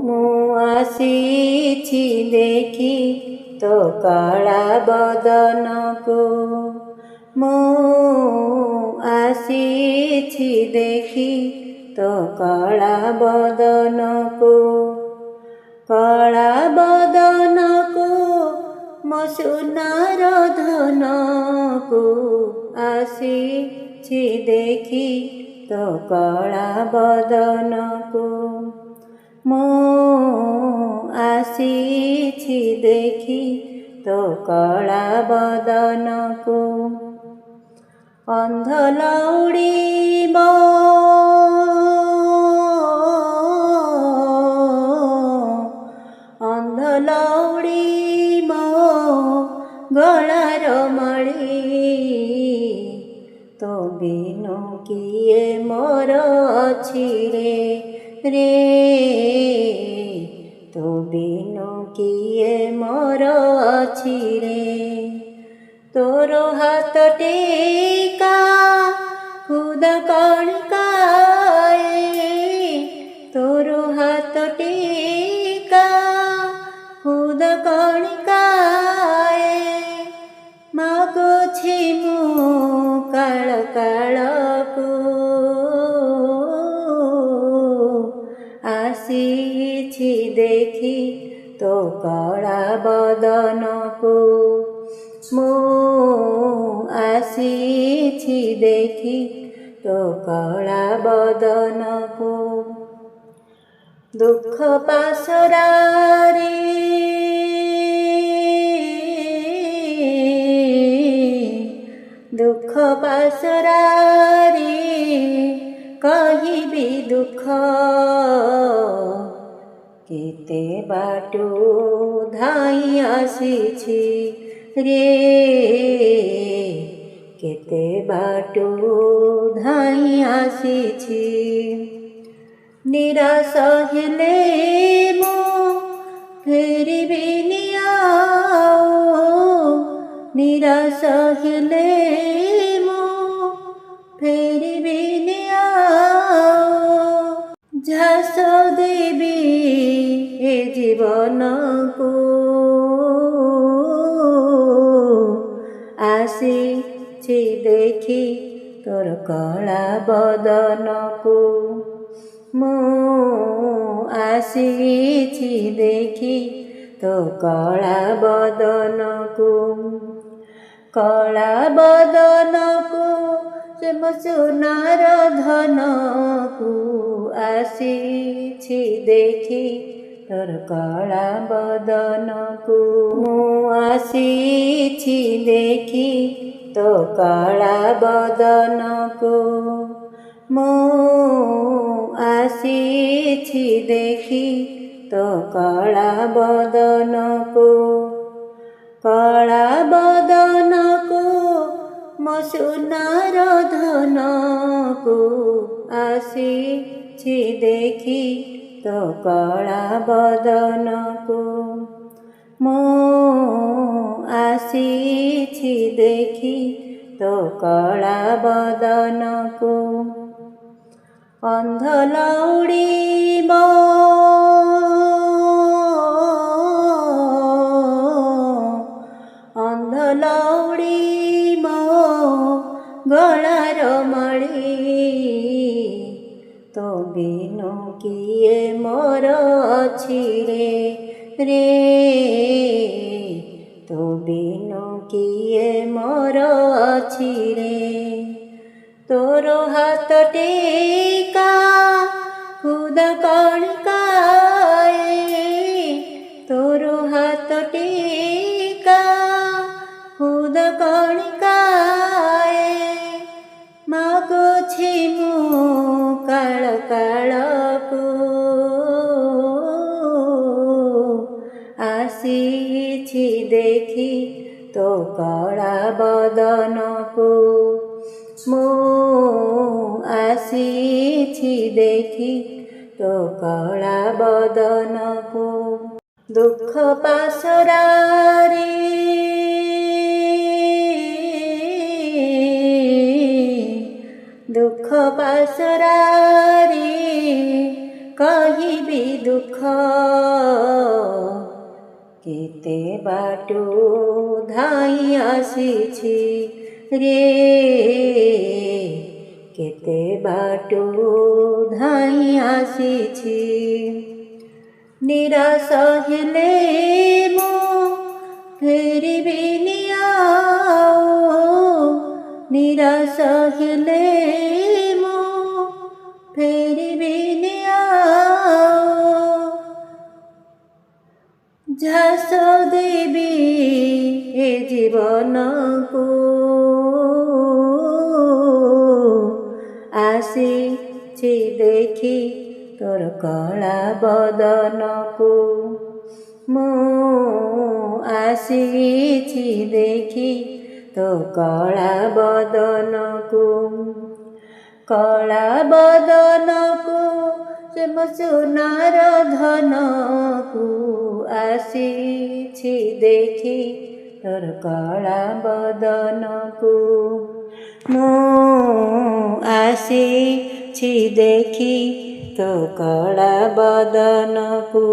ମୁଁ ଆସିଛି ଦେଖି ତୋ କଳା ବଦନକୁ, ମୁଁ ଆସିଛି ଦେଖି ତୋ କଳା ବଦନକୁ, କଳା ବଦନକୁ ମୋ ସୁନାର ଧନକୁ, ଆସିଛି ଦେଖି ତୋ କଳା ବଦନକୁ, ମୁଁ ଆସିଛି ଦେଖି ତୋ କଳା ବଦନକୁ। ଅନ୍ଧ ଲଉଡ଼ି ମୋ ଅନ୍ଧ ଲଉଡ଼ି ମୋ ଗଳାର ମାଳି, ତୋ ବିନୁ କିଏ ମୋର ଅଛି ରେ, ତୋ ବିନୁ କିଏ ମୋର ଅଛି ରେ। ତୋର ହାତ ଟେକା ଖୁଦ କଣିକାଏ, ତୋର ହାତ ଟେକା ଖୁଦ କଣିକାଏ, ମାଗୁଛି ମୁଁ କାଳ କାଳକୁ, ଆସିଛି ଦେଖି ତୋ କଳା ବଦନକୁ, ମୁଁ ଆସିଛି ଦେଖି ତୋ କଳା ବଦନକୁ। ଦୁଃଖ ପାଶୋରାରେ ଦୁଃଖ ପାଶୋରାରେ କହିବି ଦୁଃଖ, କେତେ ବାଟୁ ଧାଇଁ ଆସିଛି ରେ, କେତେ ବାଟୁ ଧାଇଁ ଆସିଛି। ନିରାଶ ହେଲେ ମୁଁ ଫେରିବିନି ଆଉ, ନିରାଶ ହେଲେ ମୁଁ ଫେରିବିନି ଆଉ, ଝାସ ଦେବି ଏ ଜୀବନକୁ, ଆସିଛି ଦେଖି ତୋର କଳା ବଦନକୁ, ମୁଁ ଆସିଛି ଦେଖି ତୋ କଳା ବଦନକୁ, କଳା ବଦନକୁ ସେ ମୋ ସୁନାର ଧନକୁ, ଆସିଛି ଦେଖି ତୋର କଳା ବଦନକୁ, ମୁଁ ଆସିଛି ଦେଖି ତୋ କଳା ବଦନକୁ, ମୁଁ ଆସିଛି ଦେଖି ତୋ କଳା ବଦନକୁ, କଳା ବଦନକୁ ମୋ ସୁନାର ଧନକୁ, ଆସିଛି ଦେଖି ତୋ କଳା ବଦନକୁ, ମୁଁ ଆସିଛି ଦେଖି ତୋ କଳା ବଦନକୁ। ଅନ୍ଧ ଲଉଡ଼ି ମୋ ଅନ୍ଧ ଲଉଡ଼ି ମୋ ଗଳାର ମାଳି, ତୋ ବିନୁ କିଏ ମୋର ଅଛି ରେ, ତୋ ବିନୁ କିଏ ମୋର ଅଛି ରେ। ତୋର ହାତ ଟେକା ଖୁଦ କଣିକାଏ, ତୋର ହାତ ଟେକା ଖୁଦ କଣିକାଏ, ମାଗୁଛି ମୁଁ କାଳ କାଳକୁ, ଆସିଛି ଦେଖି ତୋ କଳା ବଦନକୁ, ମୁଁ ଆସିଛି ଦେଖି ତୋ କଳା ବଦନକୁ। ଦୁଃଖ ପାଶୋରାରେ ଦୁଃଖ ପାଶୋରାରେ କହିବି କହିବି ଦୁଃଖ କେତେ ବାଟୁ ଧାଇଁ ଆସିଛି ରେ କେତେ ବାଟୁ ଧାଇଁ ଆସିଛି ନିରାଶ ହେଲେ ମୁଁ ଫେରିବିନି ଆଉ ନିରାଶ ହେଲେ ମୁଁ ଫେରିବିନି ଆଉ ଝାସ ଦେବି ଏ ଜୀବନକୁ ଆସିଛି ଦେଖି ତୋର କଳା ବଦନକୁ ମୁଁ ଆସିଛି ଦେଖି ତୋ କଳା ବଦନକୁ କଳା ବଦନକୁ ସେ ମୋ ସୁନାର ଧନକୁ ଆସିଛି ଦେଖି ତୋର କଳା ବଦନକୁ ମୁଁ ଆସିଛି ଦେଖି ତୋ କଳା ବଦନକୁ।